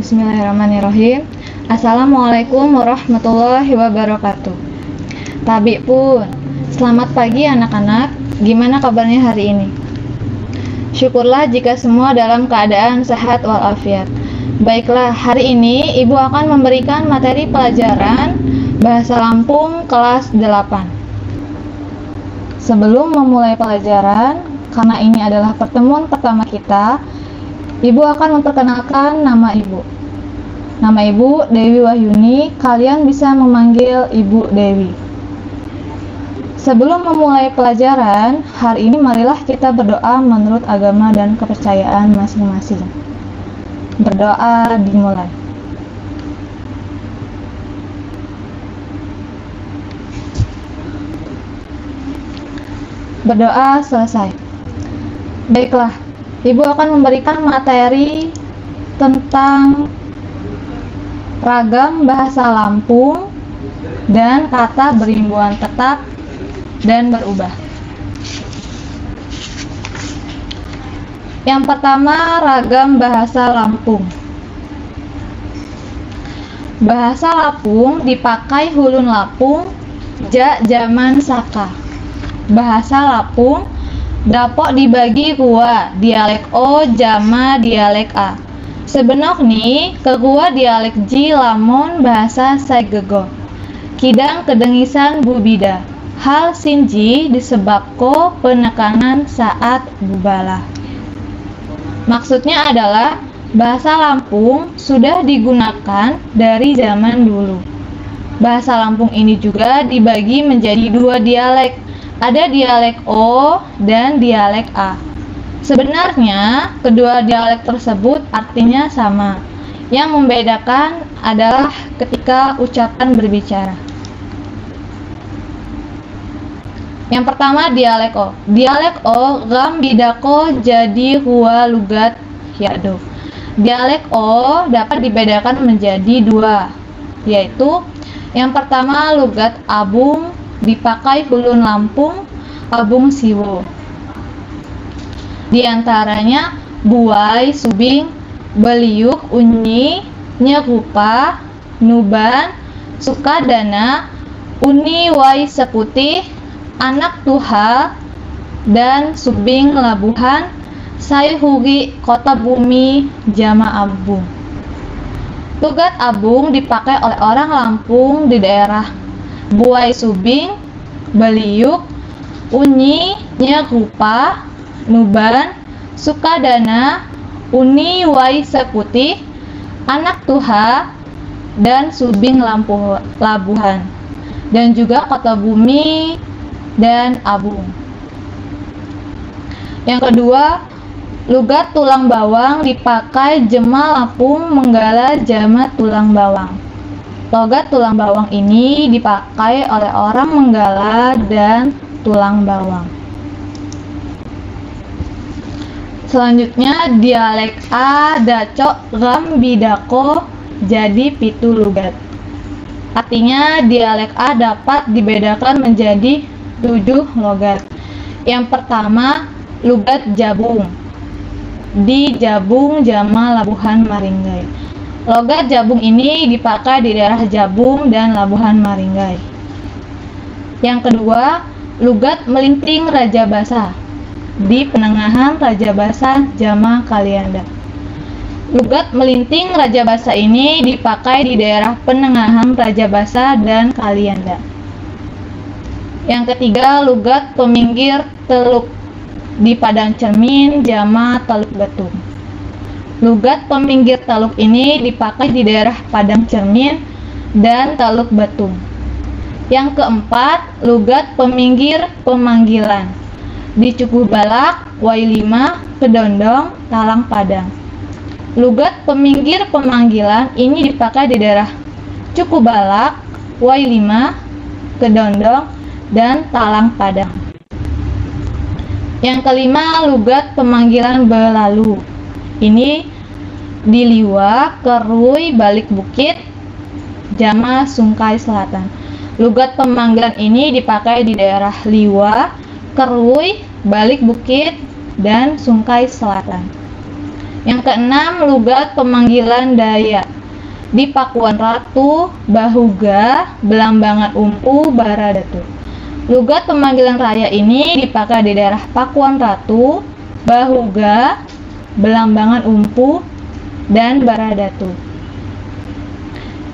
Bismillahirrahmanirrahim. Assalamualaikum warahmatullahi wabarakatuh. Tabi pun, selamat pagi anak-anak. Gimana kabarnya hari ini? Syukurlah jika semua dalam keadaan sehat walafiat. Baiklah, hari ini Ibu akan memberikan materi pelajaran Bahasa Lampung kelas 8. Sebelum memulai pelajaran, karena ini adalah pertemuan pertama kita, Ibu akan memperkenalkan nama Ibu. Nama Ibu Dewi Wahyuni, kalian bisa memanggil Ibu Dewi. Sebelum memulai pelajaran, hari ini marilah kita berdoa menurut agama dan kepercayaan masing-masing. Berdoa dimulai. Berdoa selesai. Baiklah, Ibu akan memberikan materi tentang ragam bahasa Lampung dan kata berimbuhan tetap dan berubah. Yang pertama, ragam bahasa Lampung. Bahasa Lampung dipakai hulun Lapung zaman saka. Bahasa Lampung dapok dibagi gua dialek O jama dialek A. Sebenarnya ke gua dialek Ji lamun bahasa Saigego. Kidang kedengisan bubida. Hal sinji disebabko penekanan saat bubala. Maksudnya adalah bahasa Lampung sudah digunakan dari zaman dulu. Bahasa Lampung ini juga dibagi menjadi dua dialek. Ada dialek O dan dialek A. Sebenarnya kedua dialek tersebut artinya sama. Yang membedakan adalah ketika ucapan berbicara. Yang pertama dialek O. Dialek O gam bidako jadi huwa lugat yado. Dialek O dapat dibedakan menjadi dua, yaitu yang pertama lugat Abung dipakai hulun Lampung, Abung Siwo. Di antaranya Buai, Subing, Beliuk, Unyi, Nyerupa, Nuban, Sukadana, Uni Wai Seputih, Anak Tuha, dan Subing Labuhan, Sayhugi Kota Bumi, Jama Abung. Lugat Abung dipakai oleh orang Lampung di daerah Buai Subing, Beliuk, Unyi, Nyerupa, Nuban, Sukadana, Uni Wai Seputih, Anak Tuha, dan Subing Labuhan, dan juga Kota Bumi dan Abung. Yang kedua, lugat tulang bawang dipakai jema Lampung menggala jama tulang bawang. Logat tulang bawang ini dipakai oleh orang Menggala dan tulang bawang. Selanjutnya dialek A dacok ram bidako jadi pitu lugat. Artinya dialek A dapat dibedakan menjadi 7 logat. Yang pertama lugat Jabung. Di Jabung jama Labuhan Maringgai. Logat Jabung ini dipakai di daerah Jabung dan Labuhan Maringgai. Yang kedua, lugat Melinting Rajabasa di Penengahan Rajabasa Jama Kalianda. Lugat Melinting Rajabasa ini dipakai di daerah Penengahan Rajabasa dan Kalianda. Yang ketiga, lugat Peminggir Teluk di Padang Cermin Jama Teluk Betung. Lugat peminggir taluk ini dipakai di daerah Padang Cermin dan Teluk Betung. Yang keempat, lugat peminggir pemanggilan di Cukuh Balak, Wai 5, Kedondong, Talang Padang. Lugat peminggir pemanggilan ini dipakai di daerah Cukuh Balak, Wai 5, Kedondong, dan Talang Padang. Yang kelima, lugat pemanggilan belalu. Ini di Liwa, Kerui, Balik Bukit, Jama Sungkai Selatan. Lugat pemanggilan ini dipakai di daerah Liwa, Kerui, Balik Bukit, dan Sungkai Selatan. Yang keenam, lugat pemanggilan Dayak. Di Pakuan Ratu, Bahuga, Belambangan Umpu, Baradatu. Lugat pemanggilan raya ini dipakai di daerah Pakuan Ratu, Bahuga, Belambangan Umpu, dan Baradatu.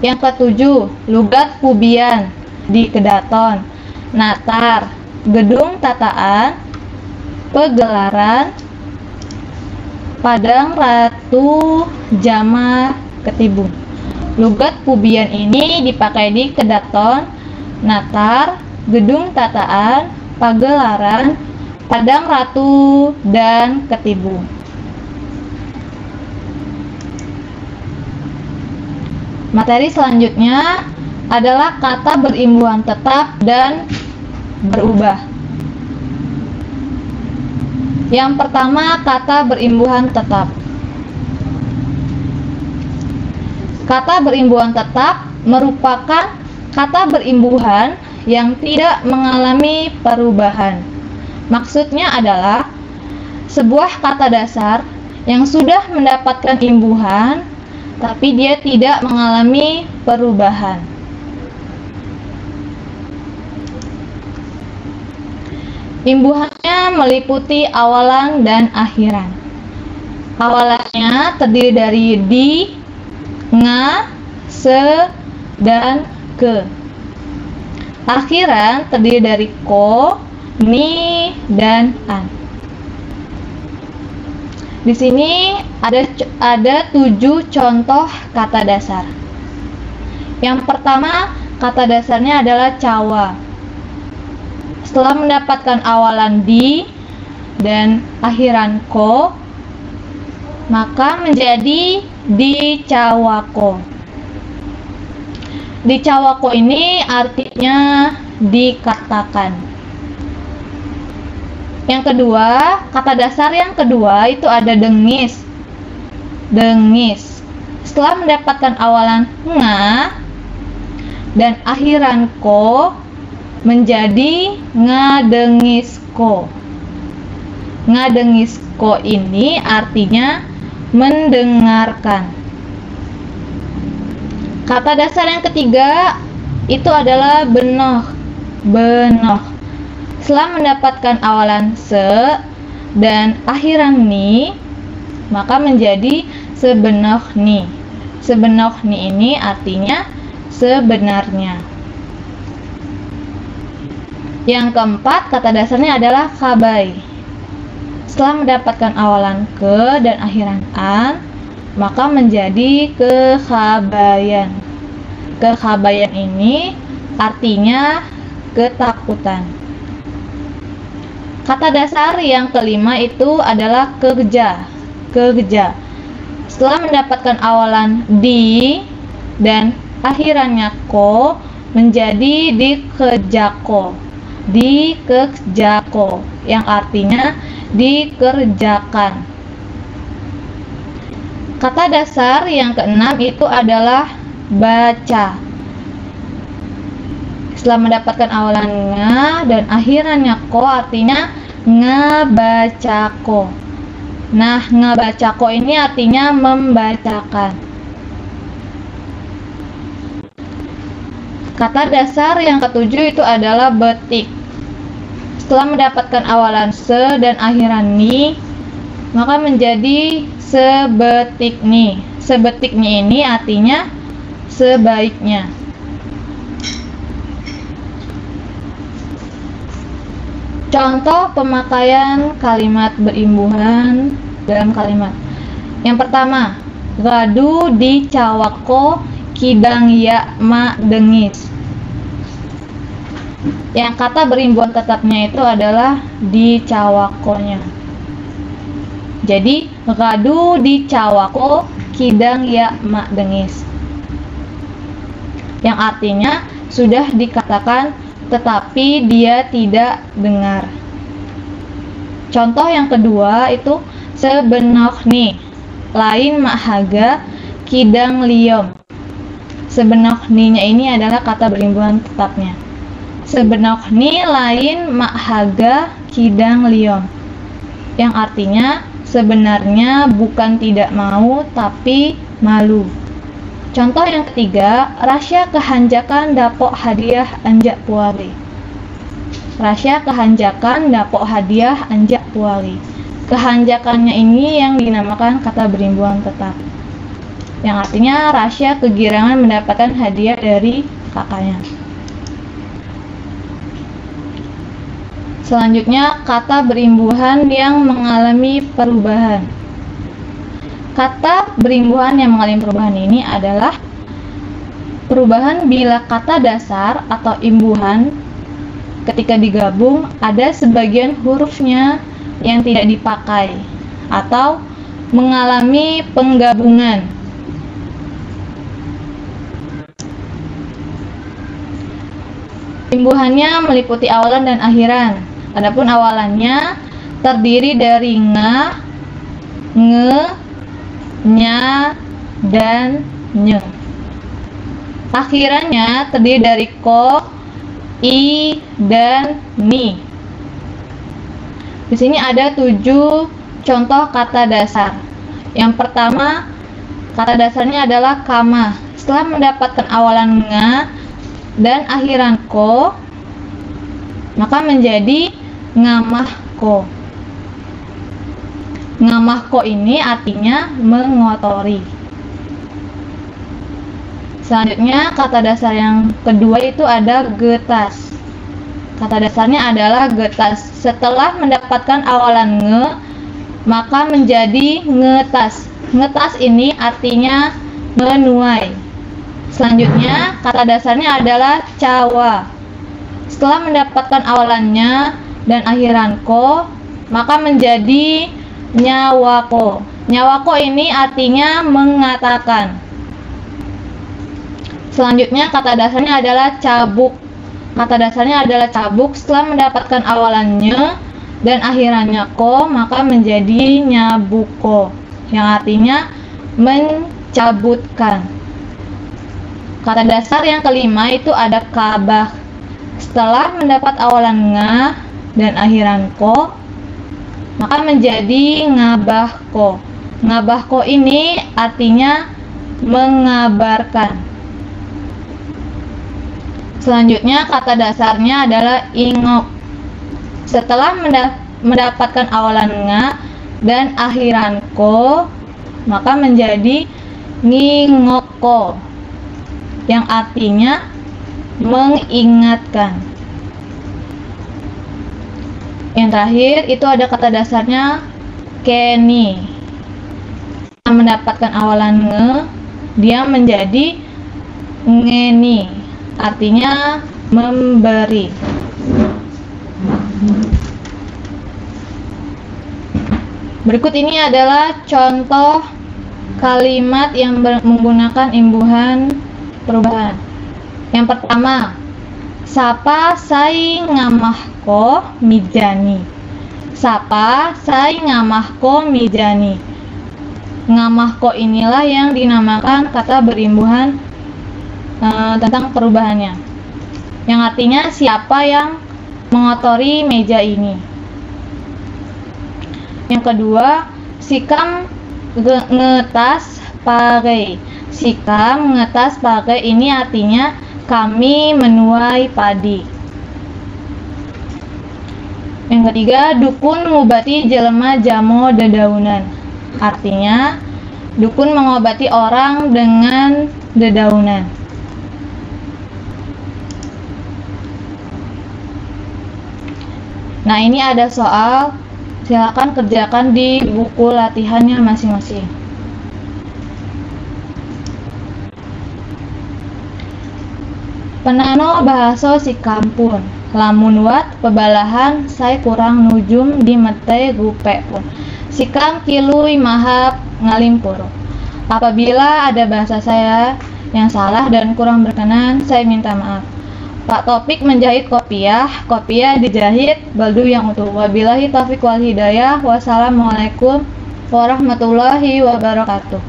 Yang ketujuh, lugat Pubian di Kedaton, Natar, Gedung Tataan, Pegelaran, Padang Ratu, Jama, Ketibung. Lugat Pubian ini dipakai di Kedaton, Natar, Gedung Tataan, Pagelaran, Padang Ratu, dan Ketibung. Materi selanjutnya adalah kata berimbuhan tetap dan berubah. Yang pertama, kata berimbuhan tetap. Kata berimbuhan tetap merupakan kata berimbuhan yang tidak mengalami perubahan. Maksudnya adalah sebuah kata dasar yang sudah mendapatkan imbuhan, tapi dia tidak mengalami perubahan. Imbuhannya meliputi awalan dan akhiran. Awalannya terdiri dari di, nga, se, dan ke. Akhiran terdiri dari ko, ni, dan an. Di sini ada 7 contoh kata dasar. Yang pertama, kata dasarnya adalah cawa. Setelah mendapatkan awalan di dan akhiran ko, maka menjadi dicawako. Dicawako ini artinya dikatakan. Yang kedua, kata dasar yang kedua itu ada dengis. Dengis. Setelah mendapatkan awalan nga dan akhiran ko, menjadi ngadengisko. Ngadengisko ini artinya mendengarkan. Kata dasar yang ketiga itu adalah benoh. Benoh. Setelah mendapatkan awalan se dan akhiran ni, maka menjadi sebenohni. Sebenohni ini artinya sebenarnya. Yang keempat, kata dasarnya adalah kabai. Setelah mendapatkan awalan ke dan akhiran an, maka menjadi kekhabayan. Kekhabayan ini artinya ketakutan. Kata dasar yang kelima itu adalah kegeja. Kegeja. Setelah mendapatkan awalan di dan akhirannya ko, menjadi dikejako. Dikejako, yang artinya dikerjakan. Kata dasar yang keenam itu adalah baca. Setelah mendapatkan awalan nga dan akhirannya ko, artinya ngabacako. Nah, ngabacako ini artinya membacakan. Kata dasar yang ketujuh itu adalah betik. Setelah mendapatkan awalan se dan akhiran ni, maka menjadi sebetikni. Sebetikni ini artinya sebaiknya. Contoh pemakaian kalimat berimbuhan dalam kalimat. Yang pertama, gadu di cawako kidang ya ma dengis. Yang kata berimbuhan tetapnya itu adalah di cawakonya. Jadi, gadu di cawako kidang ya ma dengis. Yang artinya sudah dikatakan tetapi dia tidak dengar. Contoh yang kedua itu sebenohni, lain mahaga kidang liom. Sebenohninya ini adalah kata berimbuhan tetapnya. Sebenohni lain mahaga kidang liom, yang artinya Sebenarnya bukan tidak mau, tapi malu. Contoh yang ketiga, Rasya kehanjakan dapok hadiah anjak puari. Rasya kehanjakan dapok hadiah anjak puari. Kehanjakannya ini yang dinamakan kata berimbuhan tetap, yang artinya Rasya kegirangan mendapatkan hadiah dari kakaknya. Selanjutnya, kata berimbuhan yang mengalami perubahan. Kata berimbuhan yang mengalami perubahan ini adalah perubahan bila kata dasar atau imbuhan ketika digabung ada sebagian hurufnya yang tidak dipakai atau mengalami penggabungan. Imbuhannya meliputi awalan dan akhiran. Adapun awalannya terdiri dari nga, nge, nya, dan nye. Akhirannya terdiri dari ko, i, dan ni. Di sini ada 7 contoh kata dasar. Yang pertama, kata dasarnya adalah kama. Setelah mendapatkan awalan nga dan akhiran ko, maka menjadi ngamahko. Ngamahko ini artinya mengotori. Selanjutnya, kata dasar yang kedua itu ada getas. Kata dasarnya adalah getas. Setelah mendapatkan awalan nge, maka menjadi ngetas. Ngetas ini artinya menuai. Selanjutnya, kata dasarnya adalah cawa. Setelah mendapatkan awalannya dan akhiran ko, maka menjadi nyawako. Nyawako ini artinya mengatakan. Selanjutnya, kata dasarnya adalah cabuk. Kata dasarnya adalah cabuk. Setelah mendapatkan awalannya dan akhirannya ko, maka menjadi nyabuko, yang artinya mencabutkan. Kata dasar yang kelima itu ada kabah. Setelah mendapat awalan nga dan akhiran ko, maka menjadi ngabahko. Ngabahko ini artinya mengabarkan. Selanjutnya, kata dasarnya adalah ingok. Setelah mendapatkan awalan nga dan akhiran ko, maka menjadi ngingoko, yang artinya mengingatkan. Yang terakhir itu ada kata dasarnya keni. Setelah mendapatkan awalan nge, dia menjadi ngeni, artinya memberi. Berikut ini adalah contoh kalimat yang menggunakan imbuhan perubahan. Yang pertama, sapa sai ngamahko mijani. Sapa sai ngamahko mijani. Ngamahko inilah yang dinamakan kata berimbuhan tentang perubahannya, yang artinya siapa yang mengotori meja ini. Yang kedua, sikam ngetas pakai. Sikam ngetas pakai ini artinya kami menuai padi. Yang ketiga, dukun ngobati jelema jamo dedaunan. Artinya dukun mengobati orang dengan dedaunan. Nah, ini ada soal, silakan kerjakan di buku latihannya masing-masing. Penano bahaso si kampun, lamun wat pebalahan saya kurang nujum di mete gupe pun. Sikam kilui mahap ngalimpur. Apabila ada bahasa saya yang salah dan kurang berkenan, saya minta maaf. Pak Topik menjahit kopiah, kopiah dijahit baldu yang utuh. Wabillahi taufiq wal hidayah. Wassalamualaikum warahmatullahi wabarakatuh.